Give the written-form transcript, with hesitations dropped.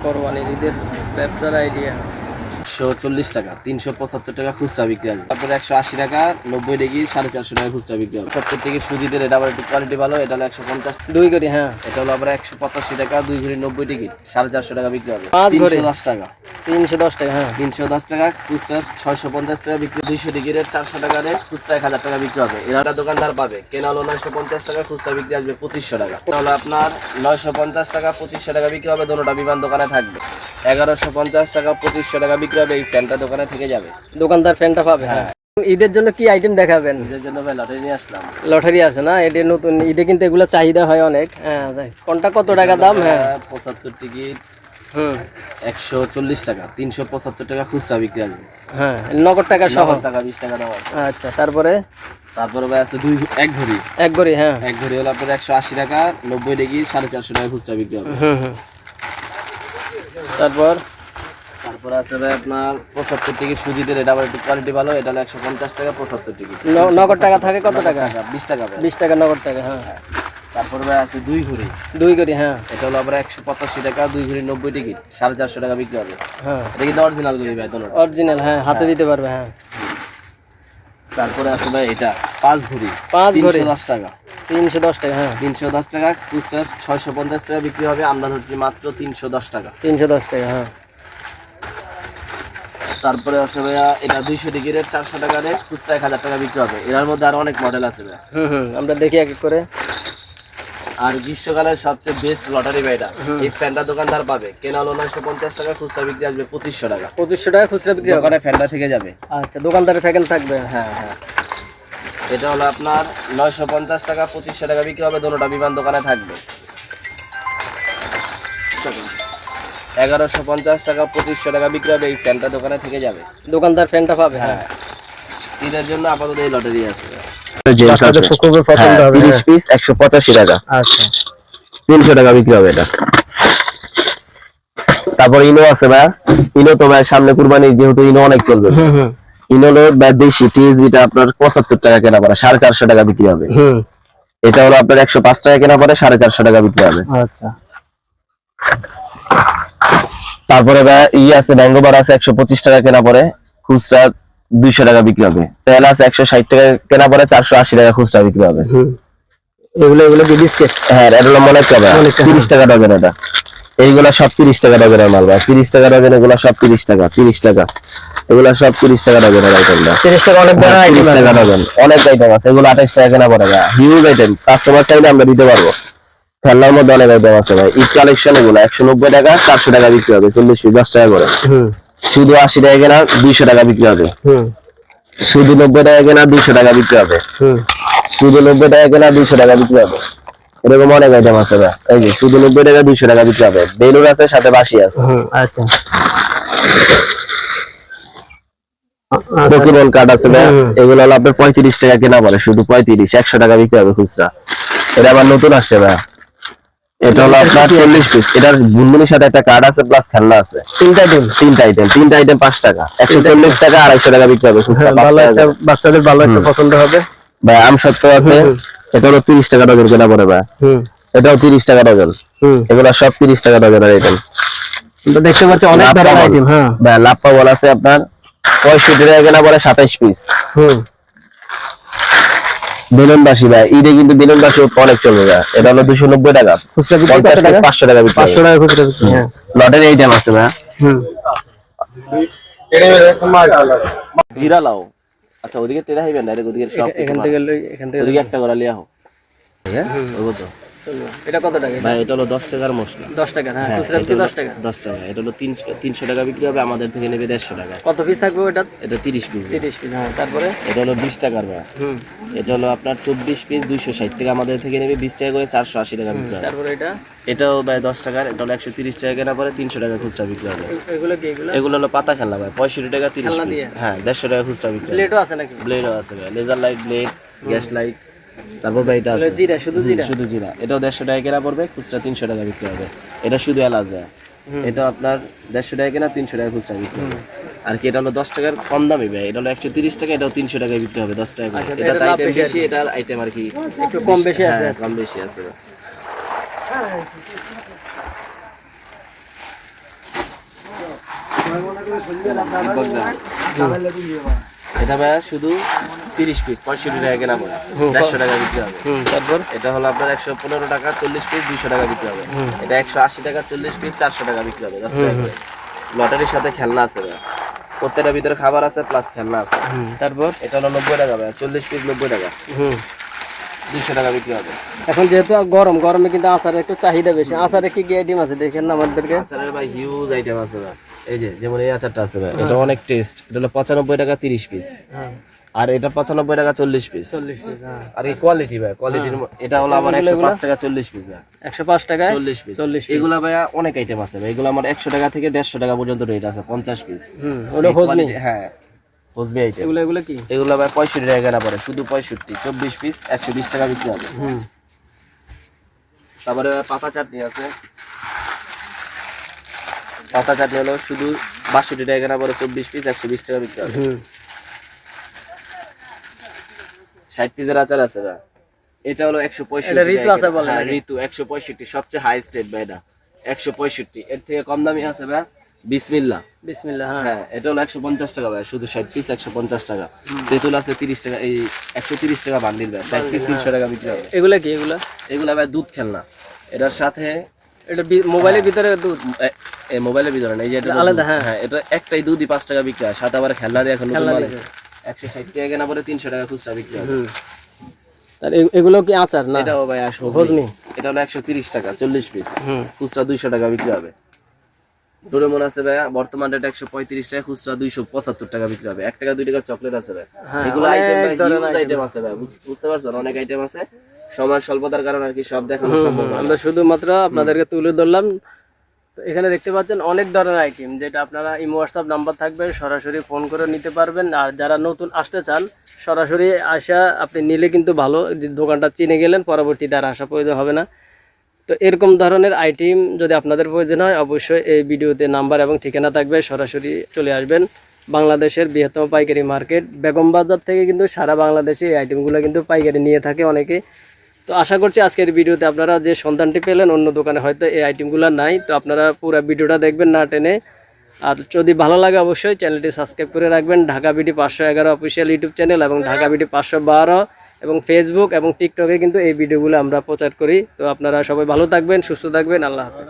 কোরবানির ঈদের ব্যবসার আইডিয়া। 140 টাকা, 375 টাকা খুচরা বিক্রি হবে। তারপরে 180 টাকা, 90 ডিগ্রি 450 টাকা খুচরা বিক্রি হবে। 70 টাকা সুজিদের, এটা আবার একটু কোয়ালিটি ভালো, এটা হলো 150 2 করি, হ্যাঁ। এটা হলো আবার 185 টাকা, 2 ঘড়ি 90 ডিগ্রি 450 টাকা বিক্রি হবে। 5 ঘড়ি 310 টাকা, 310 টাকা, হ্যাঁ। 310 টাকা খুচরা, 650 টাকা বিক্রি। 200 ডিগ্রির 400 টাকা রেট, খুচরা 1000 টাকা বিক্রি হবে। এরা দোকানদার পাবে, কেনা হলো 950 টাকা, খুচরা বিক্রি আসবে 2500 টাকা। এটা হলো আপনার 950 টাকা, 2500 টাকা বিক্রি হবে। দুটোটা বিমান দোকানে থাকবে। 1150 টাকা, 2500 টাকা বিক্রি হবে। এই ফ্যানটা দোকানে থেকে যাবে, দোকানদার ফ্যানটা পাবে, হ্যাঁ। ঈদের জন্য কি আইটেম দেখাবেন? ঈদের জন্য ভাই লটারি নিয়ে আসলাম। লটারি আছে না, এটা নতুন ঈদে কিন্তু এগুলো চাহিদা হয় অনেক, হ্যাঁ। কোনটা কত টাকা দাম? হ্যাঁ, 75 টিকিট, 140 টাকা, 375 টাকা খুচরা বিক্রি আসবে, হ্যাঁ। নগদ টাকা সহ, টাকা 20 টাকা দাম আছে। আচ্ছা, তারপরে ভাই আছে এক ঘড়ি, এক ঘড়ি, হ্যাঁ। এক ঘড়ি হলো আপনার 180 টাকা, 90 ডিগ্রি 450 টাকা খুচরা বিক্রি হবে। তারপর আছে ভাই আপনার 75 টিকিট সুজিদের, এটা আবার একটু কোয়ালিটি ভালো, এটা হলো 150 টাকা, 75 টিকিট। নগদ টাকা থাকে কত টাকা? 20 টাকা ভাই, 20 টাকা নগদ টাকা, হ্যাঁ। তারপর ভাই আছে 2 ঘড়ি, 2 ঘড়ি, হ্যাঁ। এটা হলো আবার 185 টাকা, 2 ঘড়ি 90 টিকিট 450 টাকা বিক্রি হবে, হ্যাঁ। এটা কিন্তু অরিজিনাল ঘড়ি ভাই, দুটো অরিজিনাল, হ্যাঁ, হাতে দিতে পারবে, হ্যাঁ। তারপরে আছে ভাই এটা 5 ঘড়ি, 5 ঘড়ি 310 টাকা, 310 টাকা, হ্যাঁ। 310 টাকা খুচরা, 650 টাকা বিক্রি হবে। আমরা ধরছি মাত্র 310 টাকা, 310 টাকা, হ্যাঁ। তারপরে আছে ভাইয়া এটা 200 ডিগ্রির 400 টাকা রেট, খুচরা 1000 টাকা বিক্রি হবে। এর মধ্যে আরো অনেক মডেল আছে ভাই, আমরা দেখি এক এক করে। আর গ্রীষ্মকালের সবচেয়ে বেস্ট লটারি ভাই এটা। এই ফ্যানটা দোকানদার পাবে, কেনা হলো 950 টাকা, খুচরা বিক্রি আসবে 2500 টাকা। 2500 টাকা খুচরা বিক্রি হবে, দোকানে ফ্যানটা থেকে যাবে, আচ্ছা। দোকানদারের ফ্যাকেন থাকবে, হ্যাঁ হ্যাঁ। এটা হলো আপনার 950 টাকা, 2500 টাকা বিক্রি হবে। দুটোটা বিমান দোকানে থাকবে। 1150 টাকা, 2500 টাকা বিক্রি হবে। এই ফ্যানটা দোকানে থেকে যাবে, দোকানদার ফ্যানটা পাবে, হ্যাঁ। ঈদের জন্য আপাতত এই লটারি আছে। 30 পিস 185 টাকা, আচ্ছা। 300 টাকা বিক্রি হবে এটা। তারপর ইনো আছে ভাই, ইনো তো ভাই সামনে কুরবানি, যেহেতু ইনো অনেক চলবে। ইনো হলো দেশি টিএসবিটা আপনার 75 টাকা কেনা পড়ে, 450 টাকা বিক্রি হবে। এটা হলো আপনার 105 টাকা কেনা পড়ে, 450 টাকা বিক্রি হবে, আচ্ছা। তারপরে ভাই আছে ব্যাঙ্গোবার আছে 125 টাকা কেনা পড়ে, খুচরা 200 টাকা বিক্রি হবে। তেল আছে 160 টাকা কেনা পড়ে, 480 টাকা খুচরা বিক্রি হবে। এগুলো কি বিস্কিট? হ্যাঁ, এটা হলো মনে কবে 30 টাকা ডজন। এটা এইগুলা সব 30 টাকা ডজনের মাল ভাই, 30 টাকা ডজন। এগুলা সব 30 টাকা, 30 টাকা। এগুলা সব 30 টাকা ডজনের আইটেম না, 30 টাকা অনেক বড় আইটেম, 30 টাকা ডজন অনেক আইটেম আছে। এগুলো 28 টাকা কেনা পড়ে ভাই, হিউজ আইটেম। কাস্টমার চাইলে আমরা দিতে পারবো। খেলনার মধ্যে অনেক আইটেম আছে ভাই। ঈদ কালেকশন এগুলো 190 টাকা, 400 টাকা বিক্রি হবে। 40 পিস 10 টাকা করে। শুধু 80 টাকা কেনা 200 টাকা বিক্রি হবে। শুধু 90 টাকা কেনা 200 টাকা বিক্রি হবে। শুধু 90 টাকা কেনা 200 টাকা বিক্রি হবে। এরকম অনেক আইটেম আছে ভাই। এই যে শুধু 90 টাকা 200 টাকা বিক্রি হবে। বেলুন আছে, সাথে বাঁশি আছে। আচ্ছা। পোকেমন কার্ড আছে ভাই, এগুলো হলো আপনার 35 টাকা কেনা পড়ে, শুধু 35, 100 টাকা বিক্রি হবে খুচরা। এটা আবার নতুন আসছে ভাই, এটা হলো আপনার 40 পিস। এটার বুনবুনির সাথে একটা কার্ড আছে, প্লাস খেলনা আছে। তিনটা আইটেম 5 টাকা, 140 টাকা, 250 টাকা বিক্রি হবে খুচরা। ভালো একটা বাচ্চাদের ভালো একটা পছন্দ হবে ভাই। আম সত্য আছে, এটা হলো 30 টাকা ডজন কেনা পড়ে ভাই। এটাও 30 টাকা ডজন। এগুলো সব 30 টাকা ডজনের আইটেম। দেখতে পাচ্ছি অনেক ধরনের আইটেম, হ্যাঁ ভাই। লাপ্পা বল আছে আপনার 65 টাকা কেনা পড়ে, 27 পিস। বেলুন বাসি ভাই, ঈদে কিন্তু বেলুন বাসি অনেক চলবে ভাই। এটা হলো 290 টাকা, খুচরা বিক্রি 500 টাকা বিক্রি, 500 টাকা খুচরা বিক্রি, হ্যাঁ। লটের আইটেম আছে ভাই। জিরা লাও, আচ্ছা ওদিকে তেরা হইবেন না, ওদিকে সব এখান থেকে ওদিকে একটা করে লিয়া হোক। হ্যাঁ, ওই তো। এটা কত টাকা? ভাই এটা হলো 10 টাকার মশলা, 10 টাকা, হ্যাঁ। খুচরা বিক্রি 10 টাকা, 10 টাকা। এটা হলো 300 টাকা বিক্রি হবে, আমাদের থেকে নেবে 150 টাকা। কত পিস থাকবে এটা? এটা 30 পিস। 30 পিস, হ্যাঁ। তারপরে এটা হলো 20 টাকার ভাই। এটা হলো আপনার 24 পিস, 260 টাকা, আমাদের থেকে নেবে 20 টাকা করে, 480 টাকা বিক্রি হবে। তারপরে এটাও ভাই 10 টাকার, এটা হলো 130 টাকা কেনা পরে 300 টাকা খুচরা বিক্রি হবে। এগুলো কি? এগুলো হলো পাতা খেলনা ভাই, 65 টাকা 30 পিস, হ্যাঁ 150 টাকা খুচরা বিক্রি হবে। প্লেটও আছে নাকি? ব্লেডও আছে ভাই, laser light, blade, gas light. তারপর ভাই এটা আছে জিরা, শুধু জিরা। এটাও 150 টাকা কেনা পড়বে, খুচরা 300 টাকা বিক্রি হবে। এটা শুধু এলাচ ভাই, এটা আপনার 150 টাকা কেনা, 300 টাকা খুচরা বিক্রি হবে। আর কি এটা হলো 10 টাকার কম দামি ভাই, এটা হলো 130 টাকা, এটাও 300 টাকায় বিক্রি হবে 10 টাকা করে। এটা আইটেম বেশি, এটার আইটেম আর কি একটু কম বেশি আছে, কম বেশি আছে। এটা ভাইয়া শুধু 30 পিস 65 টাকা কেনা পড়ে 150 টাকা বিক্রি হবে। তারপর এটা হলো আপনার 115 টাকা 40 পিস 200 টাকা বিক্রি হবে। এটা 180 টাকা 40 পিস 400 টাকা বিক্রি হবে। লটারির সাথে খেলনা আছে ভাইয়া, প্রত্যেকটার ভিতরে খাবার আছে প্লাস খেলনা আছে। তারপর এটা হলো 90 টাকা ভাইয়া, 40 পিস 90 টাকা 200 টাকা বিক্রি হবে। এখন যেহেতু গরমে কিন্তু আচারের একটু চাহিদা বেশি। আচারে কি কি আইটেম আছে দেখেন না আমাদেরকে। আচারের ভাই হিউজ আইটেম আছে ভাই। এই যে যেমন এই আচারটা আছে ভাই, এটা অনেক টেস্ট। এটা হলো 95 টাকা 30 পিস, আর এটা 95 টাকা 40 পিস। 40 পিস, আর এই কোয়ালিটি ভাই, কোয়ালিটির এটা হলো আমার 105 টাকা 40 পিস ভাই। 105 টাকায় 40 পিস। এগুলা ভাই অনেক আইটেম আছে ভাই। এগুলো আমার 100 টাকা থেকে 150 টাকা পর্যন্ত রেট আছে 50 পিস। ওটা হজমি। হ্যাঁ হজমি আইটেম। এগুলো কি? এগুলো ভাই 65 টাকা কেনা পড়ে, শুধু 65 24 পিস 120 টাকা বিক্রি হবে। তারপরে পাতা চাটনি আছে, পাতা চাটনি হলো শুধু 62 টাকা কেনা পড়ে, 24 পিস 120 টাকা বিক্রি হবে। 60 পিসের আচার আছে ভাই, এটা হলো 165 এটা ঋতু আচার বলে হ্যাঁ, নাকি? ঋতু 165 সবচেয়ে হাইস্ট রেট ভাই এটা 165। এর থেকে কম দামি আছে ভাই বিসমিল্লাহ। বিসমিল্লাহ। হ্যাঁ এটা হলো 150 টাকা ভাই, শুধু 60 পিস 150 টাকা। তেঁতুল আছে 30 টাকা, এই 130 টাকা বান্ডিল ভাই, 60 পিস 300 টাকা বিক্রি হবে। এগুলা কি? এগুলা ভাই দুধ খেলনা, এটার সাথে এটা মোবাইলের ভিতরে দুধ। এই মোবাইলের ভিতরে না, এই যে এটা আলাদা। দুধ। হ্যাঁ এটা একটাই দুধই 5 টাকা বিক্রি হয়, সাথে আবার খেলনা দিয়ে এখন নতুন মাল 160 টাকা কেনা পরে 300 টাকা খুচরা বিক্রি হবে। আর এগুলো কি আচার না? এটাও ভাই হজমি। এটা হলো 130 টাকা 40 পিস, খুচরা 200 টাকা বিক্রি হবে। ডোরেমন আছে ভাই, বর্তমান রেট 135 টাকা, খুচরা 275 টাকা বিক্রি হবে। 1 টাকা 2 টাকা চকলেট আছে ভাই। এগুলো আইটেম ভাই হিউজ আইটেম আছে ভাই, বুঝতে পারছেন? অনেক আইটেম আছে, সময় স্বল্পতার কারণে আর কি সব দেখানো সম্ভব না। আমরা শুধুমাত্র আপনাদেরকে তুলে ধরলাম। তো এখানে দেখতে পাচ্ছেন অনেক ধরনের আইটেম, যেটা আপনারা ইমো হোয়াটসঅ্যাপ নাম্বার থাকবে, সরাসরি ফোন করে নিতে পারবেন। আর যারা নতুন আসতে চান সরাসরি আসা আপনি নিলে কিন্তু ভালো, দোকানটা চিনে গেলেন, পরবর্তীতে আর আসা প্রয়োজন হবে না। তো এরকম ধরনের আইটেম যদি আপনাদের প্রয়োজন হয় অবশ্যই এই ভিডিওতে নাম্বার এবং ঠিকানা থাকবে, সরাসরি চলে আসবেন। বাংলাদেশের বৃহত্তম পাইকারি মার্কেট বেগম বাজার থেকে কিন্তু সারা বাংলাদেশে এই আইটেমগুলো কিন্তু পাইকারি নিয়ে থাকে অনেকে। তো আশা করছি আজকের ভিডিওতে আপনারা যে সন্ধানটি পেলেন, অন্য দোকানে হয়তো এই আইটেমগুলো নাই। তো আপনারা পুরো ভিডিওটা দেখবেন না টেনে। আর যদি ভালো লাগে অবশ্যই চ্যানেলটি সাবস্ক্রাইব করে রাখবেন। Dhaka BD 511 official YouTube channel এবং ঢাকা বিডি 512 এবং ফেসবুক এবং টিকটকে কিন্তু এই ভিডিওগুলো আমরা প্রচার করি। তো আপনারা সবাই ভালো থাকবেন, সুস্থ থাকবেন। আল্লাহ হাফেজ।